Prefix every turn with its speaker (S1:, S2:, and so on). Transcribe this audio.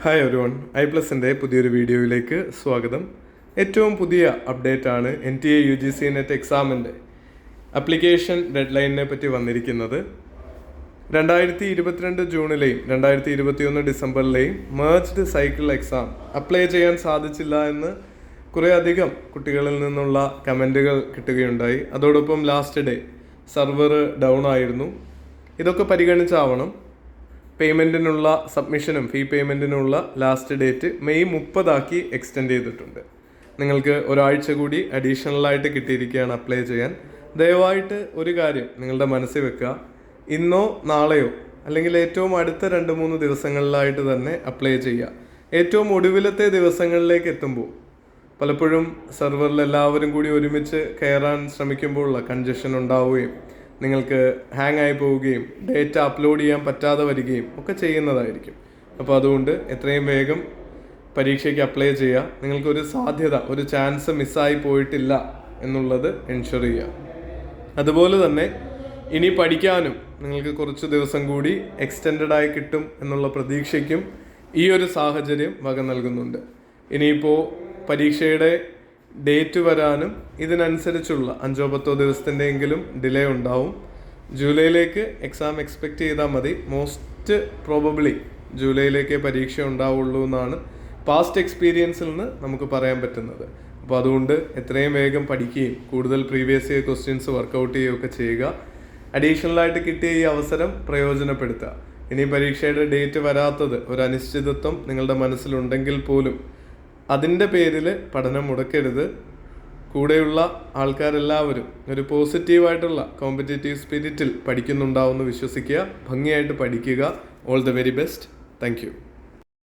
S1: Hi everyone, iPlusന്റെ പുതിയൊരു വീഡിയോയിലേക്ക് സ്വാഗതം. ഏറ്റവും പുതിയ അപ്ഡേറ്റ് ആണ് NTA UGC NET എക്സാമിൻ്റെ ആപ്ലിക്കേഷൻ ഡെഡ് ലൈനിനെ പറ്റി വന്നിരിക്കുന്നത്. 2022 ജൂണിലെയും 2021 ഡിസംബറിലെയും മേർജ്ഡ് സൈക്കിൾ എക്സാം അപ്ലൈ ചെയ്യാൻ സാധിച്ചില്ല എന്ന് കുറേ അധികം കുട്ടികളിൽ നിന്നുള്ള കമൻറ്റുകൾ കിട്ടുകയുണ്ടായി. അതോടൊപ്പം ലാസ്റ്റ് ഡേ സർവർ ഡൗൺ ആയിരുന്നു. ഇതൊക്കെ പരിഗണിച്ചാവണം പേയ്മെൻറ്റിനുള്ള സബ്മിഷനും ഫീ പേയ്മെൻറ്റിനുള്ള ലാസ്റ്റ് ഡേറ്റ് മെയ് 30 എക്സ്റ്റെൻഡ് ചെയ്തിട്ടുണ്ട്. നിങ്ങൾക്ക് ഒരാഴ്ച കൂടി അഡീഷണലായിട്ട് കിട്ടിയിരിക്കുകയാണ് അപ്ലൈ ചെയ്യാൻ. ദയവായിട്ട് ഒരു കാര്യം നിങ്ങളുടെ മനസ്സിൽ വെക്കുക, ഇന്നോ നാളെയോ അല്ലെങ്കിൽ ഏറ്റവും അടുത്ത 2-3 ദിവസങ്ങളിലായിട്ട് തന്നെ അപ്ലൈ ചെയ്യുക. ഏറ്റവും ഒടുവിലത്തെ ദിവസങ്ങളിലേക്ക് എത്തുമ്പോൾ പലപ്പോഴും സെർവറിൽ എല്ലാവരും കൂടി ഒരുമിച്ച് കയറാൻ ശ്രമിക്കുമ്പോഴുള്ള കൺജഷൻ ഉണ്ടാവുകയും നിങ്ങൾക്ക് ഹാങ് ആയി പോവുകയും ഡേറ്റ അപ്ലോഡ് ചെയ്യാൻ പറ്റാതെ വരികയും ഒക്കെ ചെയ്യുന്നതായിരിക്കും. അപ്പോൾ അതുകൊണ്ട് എത്രയും വേഗം പരീക്ഷയ്ക്ക് അപ്ലൈ ചെയ്യുക. നിങ്ങൾക്കൊരു സാധ്യത, ഒരു ചാൻസ് മിസ്സായി പോയിട്ടില്ല എന്നുള്ളത് എൻഷുർ ചെയ്യുക. അതുപോലെ തന്നെ ഇനി പഠിക്കാനും നിങ്ങൾക്ക് കുറച്ച് ദിവസം കൂടി എക്സ്റ്റെൻഡായി കിട്ടും എന്നുള്ള പ്രതീക്ഷയ്ക്കും ഈ ഒരു സാഹചര്യം വക നൽകുന്നുണ്ട്. ഇനിയിപ്പോൾ പരീക്ഷയുടെ ഡേറ്റ് വരാനും ഇതിനനുസരിച്ചുള്ള 5-10 ദിവസത്തിൻ്റെയെങ്കിലും ഡിലേ ഉണ്ടാവും. ജൂലൈയിലേക്ക് എക്സാം എക്സ്പെക്റ്റ് ചെയ്താൽ മതി. മോസ്റ്റ് പ്രോബബ്ലി ജൂലൈയിലേക്കേ പരീക്ഷ ഉണ്ടാവുള്ളൂ എന്നാണ് പാസ്റ്റ് എക്സ്പീരിയൻസിൽ നിന്ന് നമുക്ക് പറയാൻ പറ്റുന്നത്. അപ്പോൾ അതുകൊണ്ട് എത്രയും വേഗം പഠിക്കുകയും കൂടുതൽ പ്രീവിയസ് ഇയർ ക്വസ്റ്റ്യൻസ് വർക്കൗട്ട് ചെയ്യുകയൊക്കെ ചെയ്യുക. അഡീഷണലായിട്ട് കിട്ടിയ ഈ അവസരം പ്രയോജനപ്പെടുത്തുക. ഇനി പരീക്ഷയുടെ ഡേറ്റ് വരാത്തത് ഒരു അനിശ്ചിതത്വം നിങ്ങളുടെ മനസ്സിലുണ്ടെങ്കിൽ പോലും അതിൻ്റെ പേരിൽ പഠനം മുടക്കരുത്. കൂടെയുള്ള ആൾക്കാരെല്ലാവരും ഒരു പോസിറ്റീവായിട്ടുള്ള കോമ്പറ്റേറ്റീവ് സ്പിരിറ്റിൽ പഠിക്കുന്നുണ്ടാവുമെന്ന് വിശ്വസിക്കുക. ഭംഗിയായിട്ട് പഠിക്കുക. All the very best. Thank you.